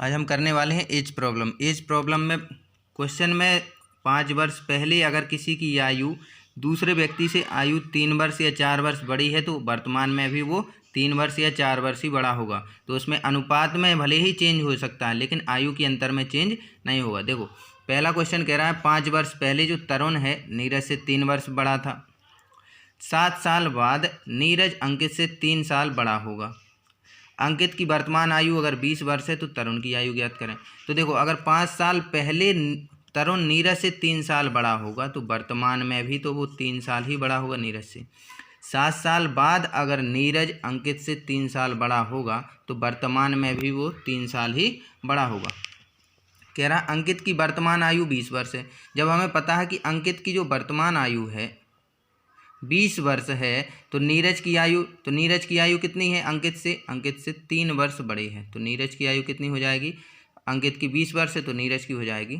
आज हम करने वाले हैं एज प्रॉब्लम। एज प्रॉब्लम में क्वेश्चन में 5 वर्ष पहले अगर किसी की आयु दूसरे व्यक्ति से आयु 3 वर्ष या 4 वर्ष बड़ी है तो वर्तमान में भी वो 3 वर्ष या 4 वर्ष ही बड़ा होगा। तो उसमें अनुपात में भले ही चेंज हो सकता है लेकिन आयु के अंतर में चेंज नहीं होगा। देखो पहला क्वेश्चन कह रहा है 5 वर्ष पहले जो तरुण है नीरज से 3 वर्ष बड़ा था। 7 साल बाद नीरज अंकित से 3 साल बड़ा होगा। अंकित की वर्तमान आयु अगर 20 वर्ष है तो तरुण की आयु ज्ञात करें। तो देखो अगर 5 साल पहले तरुण नीरज से 3 साल बड़ा होगा तो वर्तमान में भी तो वो 3 साल ही बड़ा होगा नीरज से। 7 साल बाद अगर नीरज अंकित से 3 साल बड़ा होगा तो वर्तमान में भी वो 3 साल ही बड़ा होगा। कह रहा अंकित की वर्तमान आयु 20 वर्ष है। जब हमें पता है कि अंकित की जो वर्तमान आयु है 20 वर्ष है तो नीरज की आयु कितनी है अंकित से 3 वर्ष बड़ी है। तो नीरज की आयु कितनी हो जाएगी, अंकित की 20 वर्ष है तो नीरज की हो जाएगी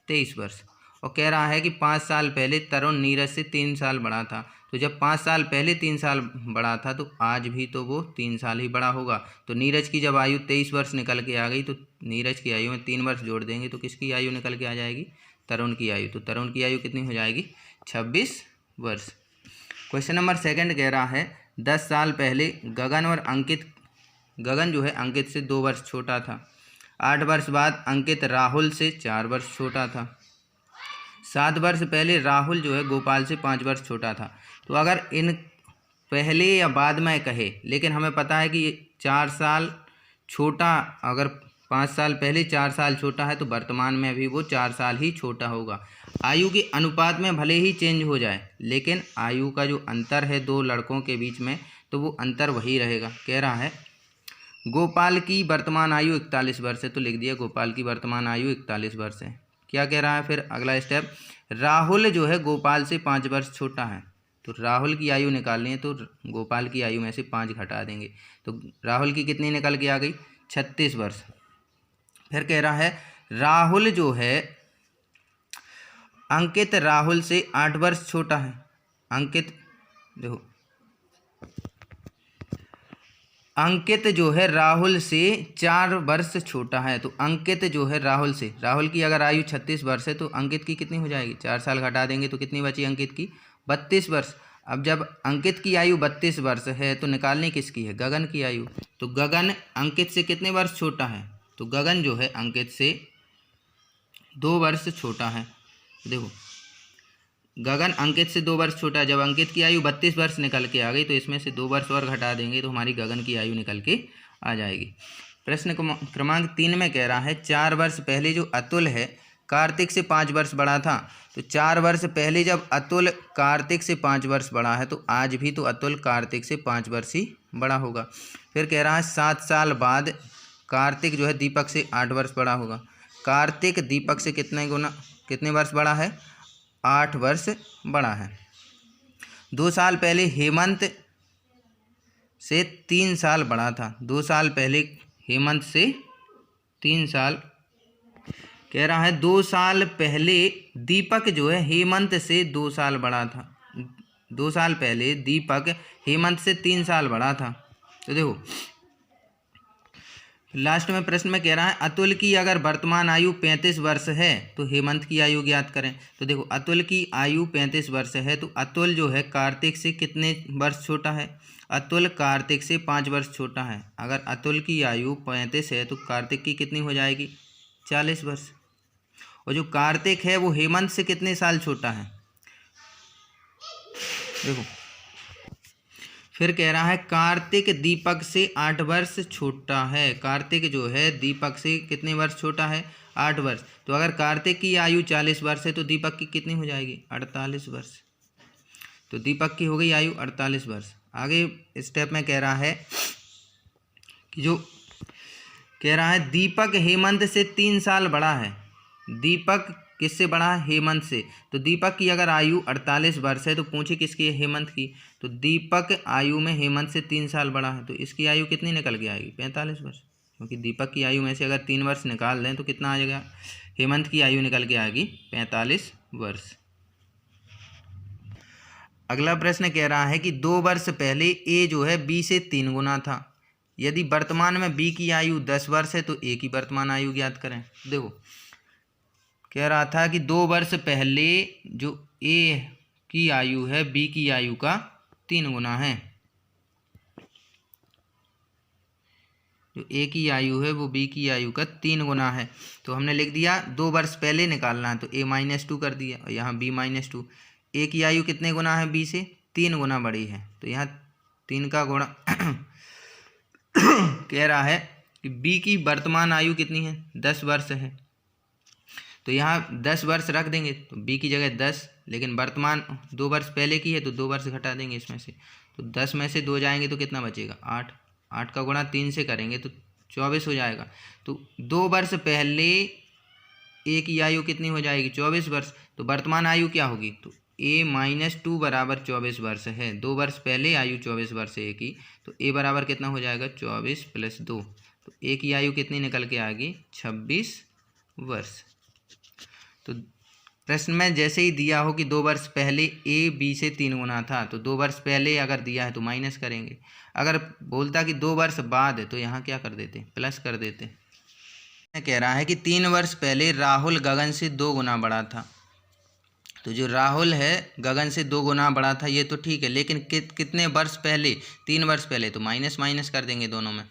23 वर्ष। और कह रहा है कि 5 साल पहले तरुण नीरज से 3 साल बड़ा था। तो जब 5 साल पहले 3 साल बड़ा था तो आज भी तो वो 3 साल ही बड़ा होगा। तो नीरज की जब आयु 23 वर्ष निकल के आ गई तो नीरज की आयु में 3 वर्ष जोड़ देंगे तो किसकी आयु निकल के आ जाएगी, तरुण की आयु। तो तरुण की आयु कितनी हो जाएगी, 26 वर्ष। क्वेश्चन नंबर 2 कह रहा है 10 साल पहले गगन जो है अंकित से 2 वर्ष छोटा था। 8 वर्ष बाद अंकित राहुल से 4 वर्ष छोटा था। 7 वर्ष पहले राहुल जो है गोपाल से 5 वर्ष छोटा था। तो अगर इन पहले या बाद में कहे लेकिन हमें पता है कि 4 साल छोटा, अगर 5 साल पहले 4 साल छोटा है तो वर्तमान में भी वो 4 साल ही छोटा होगा। आयु के अनुपात में भले ही चेंज हो जाए लेकिन आयु का जो अंतर है 2 लड़कों के बीच में तो वो अंतर वही रहेगा। कह रहा है गोपाल की वर्तमान आयु 41 वर्ष है। तो लिख दिया गोपाल की वर्तमान आयु 41 वर्ष है। क्या कह रहा है फिर अगला स्टेप, राहुल जो है गोपाल से 5 वर्ष छोटा है। तो राहुल की आयु निकालनी है तो गोपाल की आयु में से 5 घटा देंगे तो राहुल की कितनी निकल के आ गई, 36 वर्ष। फिर कह रहा है राहुल जो है अंकित राहुल से 8 वर्ष छोटा है। अंकित देखो अंकित जो है राहुल से 4 वर्ष छोटा है। तो अंकित जो है राहुल की अगर आयु 36 वर्ष है तो अंकित की कितनी हो जाएगी, 4 साल घटा देंगे तो कितनी बची अंकित की, 32 वर्ष। अब जब अंकित की आयु 32 वर्ष है तो निकालनी किसकी है, गगन की आयु। तो गगन अंकित से कितने वर्ष छोटा है, तो गगन जो है अंकित से 2 वर्ष छोटा है। देखो गगन अंकित से 2 वर्ष छोटा है। जब अंकित की आयु 32 वर्ष निकल के आ गई तो इसमें से 2 वर्ष और घटा देंगे तो हमारी गगन की आयु निकल के आ जाएगी। प्रश्न क्रमांक 3 में कह रहा है 4 वर्ष पहले जो अतुल है कार्तिक से 5 वर्ष बड़ा था। तो 4 वर्ष पहले जब अतुल कार्तिक से 5 वर्ष बड़ा है तो आज भी तो अतुल कार्तिक से 5 वर्ष ही बड़ा होगा। फिर कह रहा है 7 साल बाद कार्तिक जो है दीपक से 8 वर्ष बड़ा होगा। कार्तिक दीपक से कितने वर्ष बड़ा है, 8 वर्ष बड़ा है। 2 साल पहले हेमंत से 3 साल बड़ा था। 2 साल पहले हेमंत से 3 साल, कह रहा है 2 साल पहले दीपक जो है हेमंत से 2 साल बड़ा था। 2 साल पहले दीपक हेमंत से 3 साल बड़ा था। तो देखो लास्ट में प्रश्न में कह रहा है अतुल की अगर वर्तमान आयु 35 वर्ष है तो हेमंत की आयु ज्ञात करें। तो देखो अतुल की आयु 35 वर्ष है तो अतुल जो है कार्तिक से कितने वर्ष छोटा है, अतुल कार्तिक से 5 वर्ष छोटा है। अगर अतुल की आयु 35 है तो कार्तिक की कितनी हो जाएगी, 40 वर्ष। और जो कार्तिक है वो हेमंत से कितने साल छोटा है, देखो फिर कह रहा है कार्तिक दीपक से 8 वर्ष छोटा है। कार्तिक जो है दीपक से कितने वर्ष छोटा है, 8 वर्ष। तो अगर कार्तिक की आयु 40 वर्ष है तो दीपक की कितनी हो जाएगी, 48 वर्ष। तो दीपक की हो गई आयु 48 वर्ष। आगे स्टेप में कह रहा है कि दीपक हेमंत से 3 साल बड़ा है। दीपक किससे बड़ा है, हेमंत से। तो दीपक की अगर आयु 48 वर्ष है तो पूछे किसकी है, हेमंत की। तो दीपक आयु में हेमंत से 3 साल बड़ा है तो इसकी आयु कितनी निकल के आएगी, 45 वर्ष। क्योंकि दीपक की आयु में से अगर 3 वर्ष निकाल दें तो कितना आ जाएगा, हेमंत की आयु निकल के आएगी 45 वर्ष। अगला प्रश्न कह रहा है कि 2 वर्ष पहले ए जो है बी से 3 गुना था। यदि वर्तमान में बी की आयु 10 वर्ष है तो ए की वर्तमान आयु ज्ञात करें। देखो कह रहा था कि 2 वर्ष पहले जो ए की आयु है बी की आयु का 3 गुना है, जो ए की आयु है वो बी की आयु का 3 गुना है। तो हमने लिख दिया 2 वर्ष पहले निकालना है तो a-2 कर दिया और यहाँ b-2। ए की आयु कितने गुना है बी से? 3 गुना बड़ी है, तो यहाँ 3 का गुणा कह रहा है कि बी की वर्तमान आयु कितनी है? 10 वर्ष है, तो यहाँ 10 वर्ष रख देंगे तो बी की जगह 10, लेकिन वर्तमान 2 वर्ष पहले की है तो 2 वर्ष घटा देंगे इसमें से, तो 10 में से 2 जाएंगे तो कितना बचेगा? 8। 8 का गुणा 3 से करेंगे तो 24 हो जाएगा। तो 2 वर्ष पहले ए की आयु कितनी हो जाएगी? 24 वर्ष। तो वर्तमान आयु क्या होगी? तो a-2 बराबर 24 वर्ष है। 2 वर्ष पहले आयु 24 वर्ष है ए की, तो ए बराबर कितना हो जाएगा? 24 + 2। तो ए की आयु कितनी निकल के आएगी? 26 वर्ष। तो प्रश्न में जैसे ही दिया हो कि 2 वर्ष पहले ए बी से 3 गुना था, तो 2 वर्ष पहले अगर दिया है तो माइनस करेंगे। अगर बोलता कि 2 वर्ष बाद है तो यहाँ क्या कर देते? प्लस कर देते। कह रहा है कि 3 वर्ष पहले राहुल गगन से 2 गुना बड़ा था। तो जो राहुल है गगन से 2 गुना बड़ा था ये तो ठीक है, लेकिन कितने वर्ष पहले? 3 वर्ष पहले, तो माइनस माइनस कर देंगे दोनों में।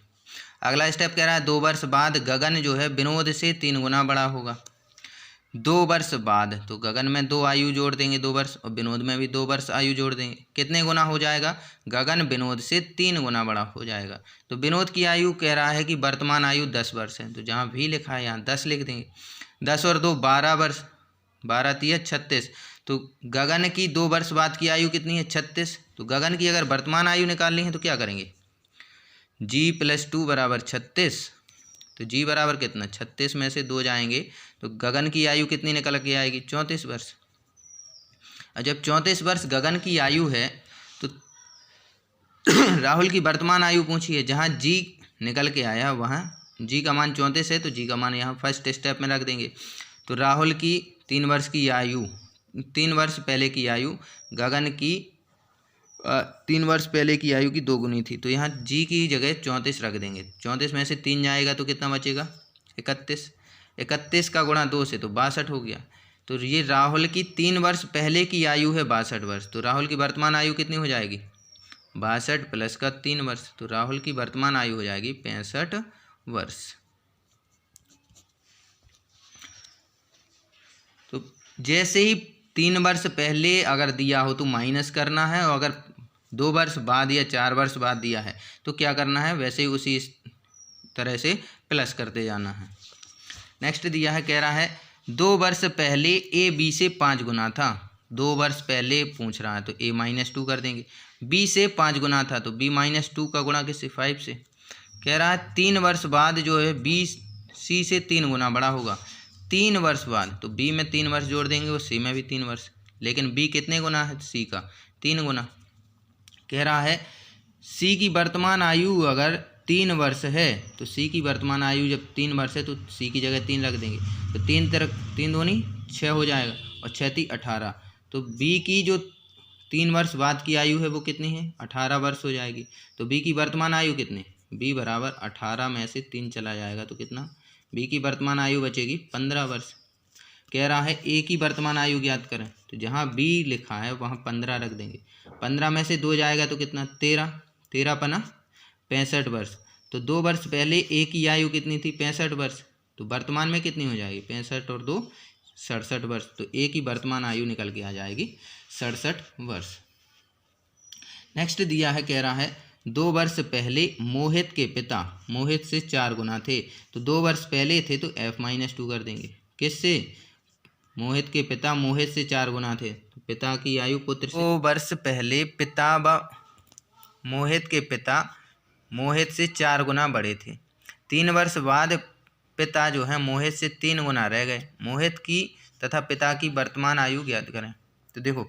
अगला स्टेप कह रहा है 2 वर्ष बाद गगन जो है विनोद से 3 गुना बड़ा होगा। 2 वर्ष बाद, तो गगन में 2 आयु जोड़ देंगे 2 वर्ष, और विनोद में भी 2 वर्ष आयु जोड़ देंगे। कितने गुना हो जाएगा? गगन विनोद से 3 गुना बड़ा हो जाएगा। तो विनोद की आयु कह रहा है कि वर्तमान आयु 10 वर्ष है, तो जहाँ भी लिखा है यहाँ 10 लिख देंगे। 10 और 2 12 वर्ष, 12 × 3 = 36। तो गगन की 2 वर्ष बाद की आयु कितनी है? 36। तो गगन की अगर वर्तमान आयु निकालनी है तो क्या करेंगे? g + 2 = 36। तो g बराबर कितना? 36 में से 2 जाएंगे तो गगन की आयु कितनी निकल के आएगी? 34 वर्ष। और जब 34 वर्ष गगन की आयु है तो राहुल की वर्तमान आयु पूछी है, जहाँ g निकल के आया वहाँ g का मान 34 है, तो g का मान यहाँ फर्स्ट स्टेप में रख देंगे। तो राहुल की 3 वर्ष की आयु, 3 वर्ष पहले की आयु गगन की 3 वर्ष पहले की आयु की 2 गुनी थी, तो यहाँ g की जगह 34 रख देंगे। 34 में से 3 जाएगा तो कितना बचेगा? 31। 31 का गुणा 2 से तो 62 हो गया। तो ये राहुल की 3 वर्ष पहले की आयु है 62 वर्ष। तो राहुल की वर्तमान आयु कितनी हो जाएगी? 62 प्लस का 3 वर्ष, तो राहुल की वर्तमान आयु हो जाएगी 65 वर्ष। तो जैसे ही 3 वर्ष पहले अगर दिया हो तो माइनस करना है, और अगर 2 वर्ष बाद या 4 वर्ष बाद दिया है तो क्या करना है? वैसे ही उसी तरह से प्लस करते जाना है। नेक्स्ट दिया है, कह रहा है 2 वर्ष पहले ए बी से 5 गुना था। 2 वर्ष पहले पूछ रहा है तो a-2 कर देंगे। बी से 5 गुना था तो b-2 का गुणा किससे? 5 से। कह रहा है 3 वर्ष बाद जो है बी सी से 3 गुना बड़ा होगा। 3 वर्ष बाद, तो बी में 3 वर्ष जोड़ देंगे और सी में भी 3 वर्ष, लेकिन बी कितने गुना है? सी का 3 गुना। कह रहा है सी की वर्तमान आयु अगर 3 वर्ष है तो सी की वर्तमान आयु जब 3 वर्ष है तो सी की जगह 3 रख देंगे, तो 3 दूनी 6 हो जाएगा और 6 × 18। तो बी की जो 3 वर्ष बाद की आयु है वो कितनी है? 18 वर्ष हो जाएगी। तो बी की वर्तमान आयु कितनी? बी बराबर 18 में से 3 चला जाएगा तो कितना? बी की वर्तमान आयु बचेगी 15 वर्ष। कह रहा है ए की वर्तमान आयु ज्ञात करें, तो जहाँ बी लिखा है वहाँ 15 रख देंगे। 15 में से 2 जाएगा तो कितना? 13। 13 × 5 = 65 वर्ष। तो 2 वर्ष पहले ए की आयु कितनी थी? 65 वर्ष। तो वर्तमान में कितनी हो जाएगी? 65 और 2 67 वर्ष। तो ए की वर्तमान आयु निकल के आ जाएगी 67 वर्ष। नेक्स्ट दिया है, कह रहा है 2 वर्ष पहले मोहित के पिता मोहित से 4 गुना थे। तो 2 वर्ष पहले थे तो f-2 कर देंगे। किससे? मोहित के पिता मोहित से 4 गुना थे, तो पिता की आयु पुत्र से। 2 वर्ष पहले मोहित के पिता मोहित से 4 गुना बड़े थे। 3 वर्ष बाद पिता जो है मोहित से 3 गुना रह गए। मोहित की तथा पिता की वर्तमान आयु ज्ञात करें। तो देखो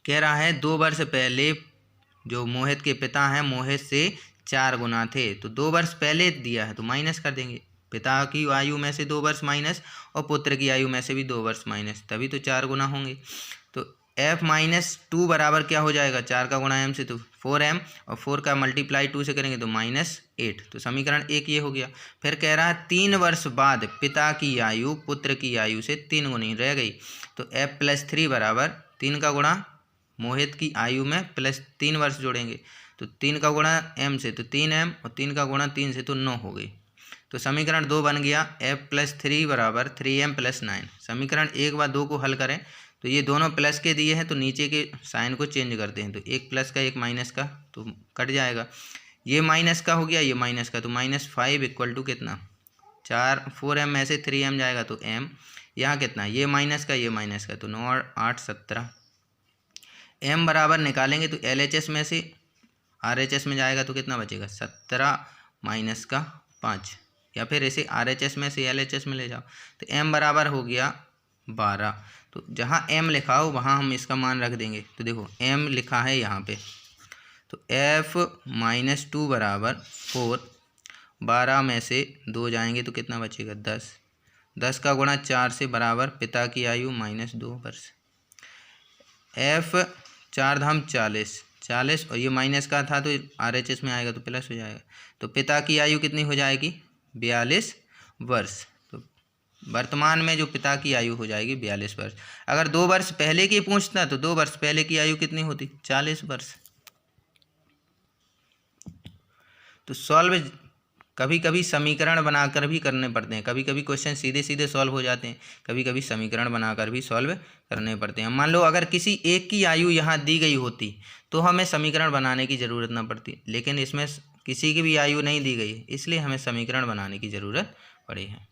कह रहा है 2 वर्ष पहले जो मोहित के पिता हैं मोहित से 4 गुना थे, तो 2 वर्ष पहले दिया है तो माइनस कर देंगे। पिता की आयु में से 2 वर्ष माइनस और पुत्र की आयु में से भी 2 वर्ष माइनस, तभी तो 4 गुना होंगे। तो f-2 बराबर क्या हो जाएगा? 4 का गुणा m से तो 4m और 4 का मल्टीप्लाई 2 से करेंगे तो -8। तो समीकरण 1 ये हो गया। फिर कह रहा है 3 वर्ष बाद पिता की आयु पुत्र की आयु से 3 गुनी रह गई। तो f+3 बराबर 3 का गुणा मोहित की आयु में प्लस 3 वर्ष जोड़ेंगे तो 3 का गुणा m से तो 3m और 3 का गुणा 3 से तो 9 हो गई। तो समीकरण 2 बन गया f+3 बराबर 3m + 9। समीकरण 1 व 2 को हल करें तो ये दोनों प्लस के दिए हैं तो नीचे के साइन को चेंज करते हैं। तो एक प्लस का एक माइनस का तो कट जाएगा, ये माइनस का हो गया ये माइनस का, तो -5 = कितना 4m में से 3m जाएगा तो m, यहाँ कितना ये माइनस का ये माइनस का तो 9 और 8 17। m बराबर निकालेंगे तो LHS में से RHS में जाएगा तो कितना बचेगा 17 माइनस का 5, या फिर इसे RHS में से LHS में ले जाओ तो m बराबर हो गया 12। तो जहाँ m लिखा हो वहाँ हम इसका मान रख देंगे। तो देखो m लिखा है यहाँ पे, तो f-2 बराबर 4, 12 में से 2 जाएंगे तो कितना बचेगा 10, 10 का गुणा 4 से बराबर पिता की आयु -2 वर्ष। f4 धाम 40, 40 और ये माइनस का था तो RHS में आएगा तो प्लस हो जाएगा। तो पिता की आयु कितनी हो जाएगी 42 वर्ष। तो वर्तमान में जो पिता की आयु हो जाएगी 42 वर्ष। अगर 2 वर्ष पहले की पूछता तो 2 वर्ष पहले की आयु कितनी होती 40 वर्ष। तो सॉल्व कभी कभी समीकरण बनाकर भी करने पड़ते हैं, कभी कभी क्वेश्चन सीधे सीधे सॉल्व हो जाते हैं, कभी कभी समीकरण बनाकर भी सॉल्व करने पड़ते हैं। मान लो अगर किसी एक की आयु यहाँ दी गई होती तो हमें समीकरण बनाने की ज़रूरत ना पड़ती, लेकिन इसमें किसी की भी आयु नहीं दी गई इसलिए हमें समीकरण बनाने की ज़रूरत पड़ी है।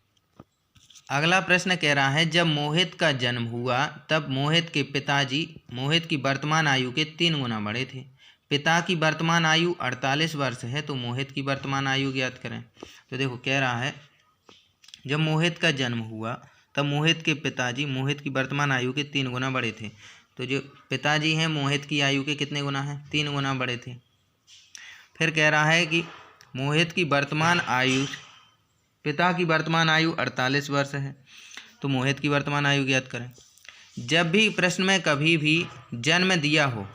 अगला प्रश्न कह रहा है जब मोहित का जन्म हुआ तब मोहित के पिताजी मोहित की वर्तमान आयु के 3 गुना बड़े थे। पिता की वर्तमान आयु 48 वर्ष है तो मोहित की वर्तमान आयु ज्ञात करें। तो देखो कह रहा है जब मोहित का जन्म हुआ तब मोहित के पिताजी मोहित की वर्तमान आयु के 3 गुना बड़े थे। तो जो पिताजी हैं मोहित की आयु के कितने गुना हैं 3 गुना बड़े थे। फिर कह रहा है कि मोहित की वर्तमान आयु पिता की वर्तमान आयु 48 वर्ष है तो मोहित की वर्तमान आयु ज्ञात करें। जब भी प्रश्न में कभी भी जन्म दिया हो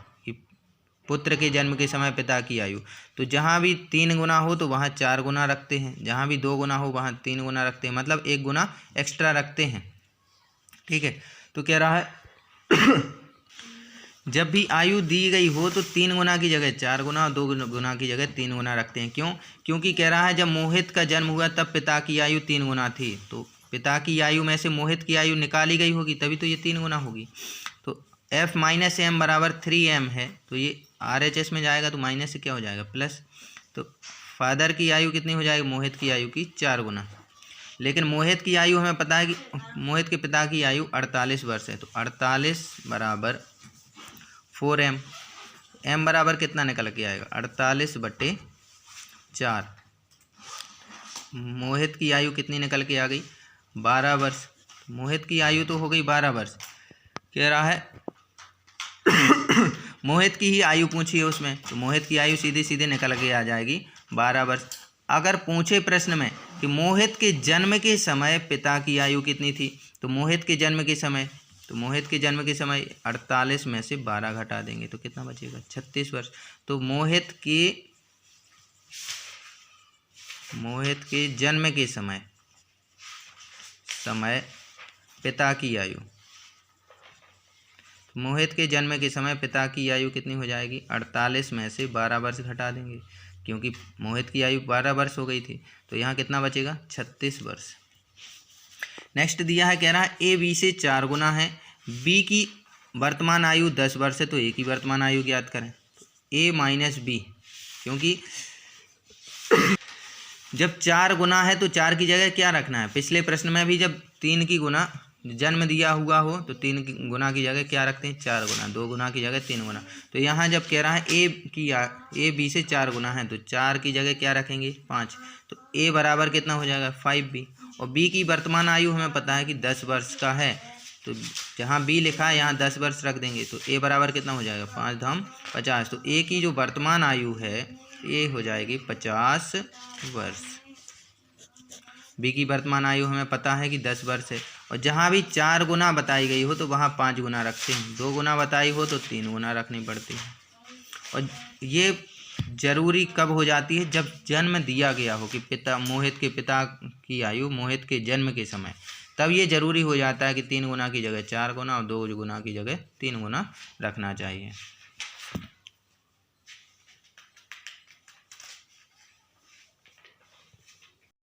पुत्र के जन्म के समय पिता की आयु, तो जहाँ भी 3 गुना हो तो वहाँ 4 गुना रखते हैं, जहाँ भी 2 गुना हो वहाँ 3 गुना रखते हैं, मतलब 1 गुना एक्स्ट्रा रखते हैं। ठीक है, तो कह रहा है जब भी आयु दी गई हो तो 3 गुना की जगह 4 गुना और 2 गुना की जगह 3 गुना रखते हैं। क्यों? क्योंकि कह रहा है जब मोहित का जन्म हुआ तब पिता की आयु 3 गुना थी, तो पिता की आयु में से मोहित की आयु निकाली गई होगी तभी तो ये 3 गुना होगी। तो f-m बराबर 3m है तो ये RHS में जाएगा तो माइनस से क्या हो जाएगा प्लस। तो फादर की आयु कितनी हो जाएगी मोहित की आयु की 4 गुना, लेकिन मोहित की आयु हमें पता है कि मोहित के पिता की आयु 48 वर्ष है तो 48 बराबर 4m, m बराबर कितना निकल के आएगा 48/4। मोहित की आयु कितनी निकल के आ गई 12 वर्ष। मोहित की आयु तो हो गई 12 वर्ष। कह रहा है मोहित की ही आयु पूछी है उसमें, तो मोहित की आयु सीधे सीधे निकल के आ जाएगी 12 वर्ष। अगर पूछे प्रश्न में कि मोहित के जन्म के समय पिता की आयु कितनी थी, तो मोहित के जन्म के समय 48 में से 12 घटा देंगे तो कितना बचेगा 36 वर्ष। तो मोहित के जन्म के समय पिता की आयु, मोहित के जन्म के समय पिता की आयु कितनी हो जाएगी 48 में से 12 वर्ष घटा देंगे, क्योंकि मोहित की आयु 12 वर्ष हो गई थी तो यहाँ कितना बचेगा 36 वर्ष। नेक्स्ट दिया है, कह रहा है a b से 4 गुना है, b की वर्तमान आयु 10 वर्ष है तो a की वर्तमान आयु ज्ञात करें। a माइनस b, क्योंकि जब 4 गुना है तो 4 की जगह क्या रखना है, पिछले प्रश्न में भी जब 3 की गुना जन्म दिया हुआ हो तो 3 गुना की जगह क्या रखते हैं 4 गुना, 2 गुना की जगह 3 गुना। तो यहाँ जब कह रहा है a b से 4 गुना है तो 4 की जगह क्या रखेंगे 5, तो a बराबर कितना हो जाएगा 5b। और b की वर्तमान आयु हमें पता है कि 10 वर्ष का है, तो जहाँ b लिखा है यहाँ 10 वर्ष रख देंगे तो a बराबर कितना हो जाएगा 5 धाम 50। तो a की जो वर्तमान आयु है ये हो जाएगी 50 वर्ष। b की वर्तमान आयु हमें पता है कि 10 वर्ष है, और जहाँ भी 4 गुना बताई गई हो तो वहाँ 5 गुना रखते हैं, 2 गुना बताई हो तो 3 गुना रखनी पड़ती है। और ये जरूरी कब हो जाती है, जब जन्म दिया गया हो कि पिता मोहित के पिता की आयु मोहित के जन्म के समय, तब ये जरूरी हो जाता है कि 3 गुना की जगह 4 गुना और 2 गुना की जगह 3 गुना रखना चाहिए।